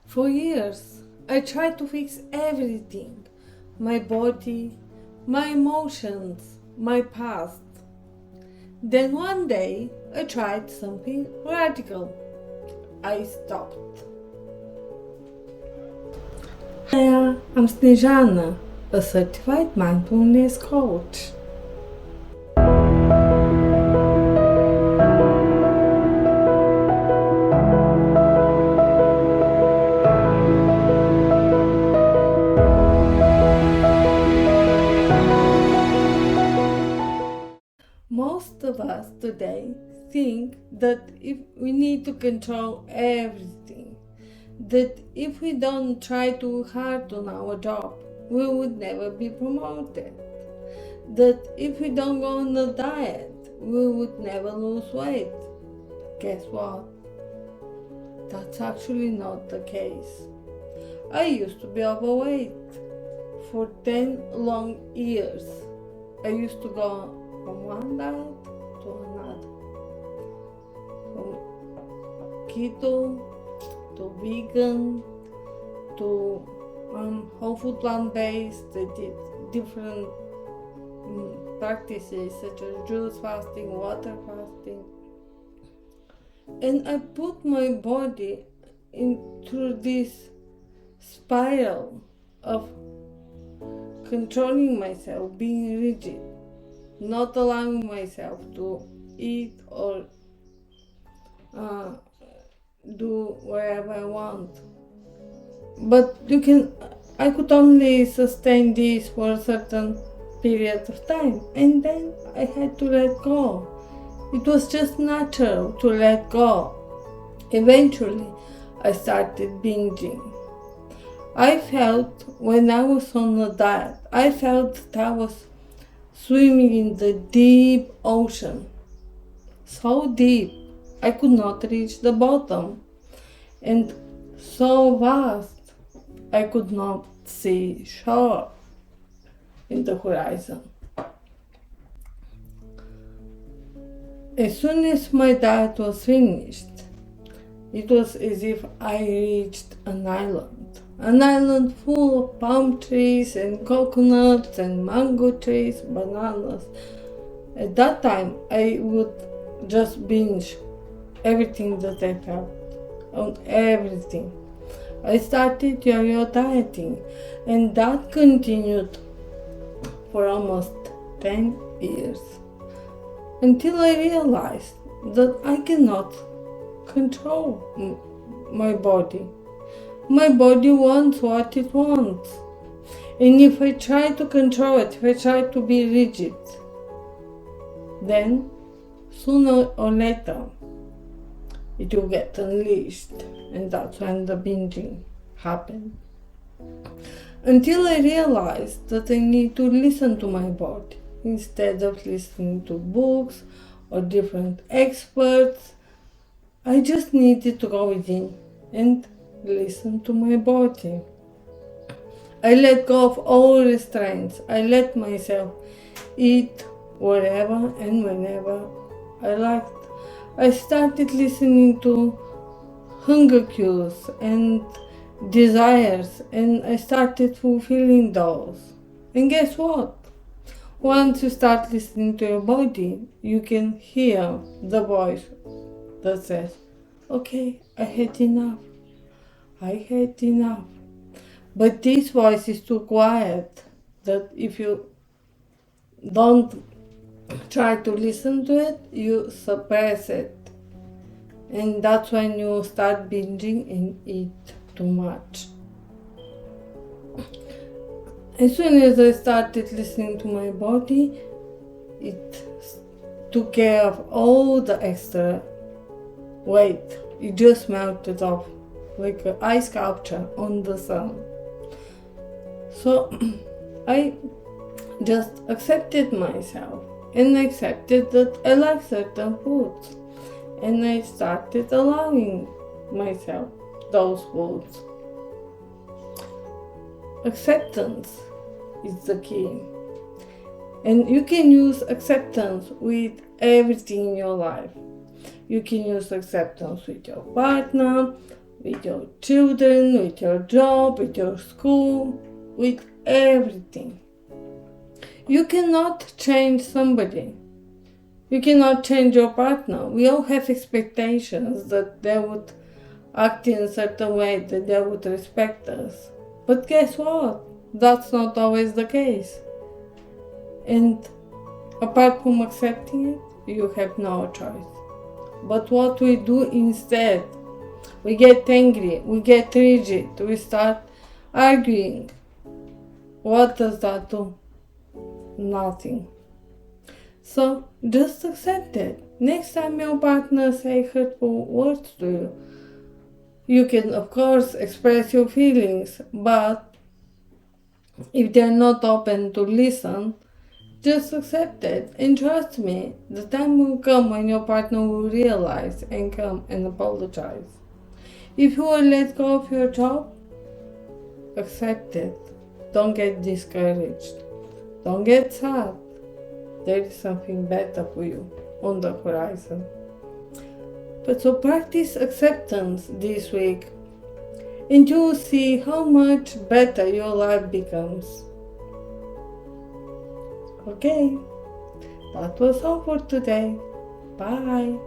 For years, I tried to fix everything: my body, my emotions, my past. Then one day, I tried something radical. I stopped. Hi, I'm Snejana, a certified mindfulness coach. Most of us today think that if we need to control everything, that if we don't try too hard on our job, we would never be promoted, that if we don't go on a diet, we would never lose weight. Guess what? That's actually not the case. I used to be overweight for 10 long years. I used to go from one diet to another, from keto to vegan to whole food plant-based. I did different practices such as juice fasting, water fasting, and I put my body into this spiral of controlling myself, being rigid, not allowing myself to eat or do whatever I want. But I could only sustain this for a certain period of time, and then I had to let go. It was just natural to let go. Eventually, I started binging. I felt when I was on a diet, I felt that I was swimming in the deep ocean. So deep, I could not reach the bottom. And so vast, I could not see shore in the horizon. As soon as my diet was finished, it was as if I reached an island full of palm trees and coconuts and mango trees, bananas. At that time, I would just binge everything that I felt, on everything. I started yo-yo dieting, and that continued for almost 10 years, until I realized that I cannot control my body. My body wants what it wants. And if I try to control it, if I try to be rigid, then sooner or later it will get unleashed. And that's when the binging happened. Until I realized that I need to listen to my body instead of listening to books or different experts. I just needed to go within and listen to my body. I let go of all restraints. I let myself eat whatever and whenever I liked. I started listening to hunger cues and desires, and I started fulfilling those. And guess what? Once you start listening to your body, you can hear the voice that says, okay, I had enough. I had enough. But this voice is too quiet that if you don't try to listen to it, you suppress it. And that's when you start binging and eat too much. As soon as I started listening to my body, it took care of all the extra weight. It just melted off like an ice sculpture on the sun. So I just accepted myself and accepted that I like certain foods. And I started allowing myself those foods. Acceptance is the key. And you can use acceptance with everything in your life. You can use acceptance with your partner, with your children, with your job, with your school, with everything. You cannot change somebody. You cannot change your partner. We all have expectations that they would act in a certain way, that they would respect us. But guess what? That's not always the case. And apart from accepting it, you have no choice. But what we do instead, we get angry, we get rigid, we start arguing. What does that do? Nothing. So just accept it. Next time your partner say hurtful words to you, you can of course express your feelings, but if they're not open to listen, just accept it. And trust me, the time will come when your partner will realize and come and apologize. If you are let go of your job, accept it. Don't get discouraged. Don't get sad. There is something better for you on the horizon. But so practice acceptance this week, and you will see how much better your life becomes. Okay, that was all for today. Bye.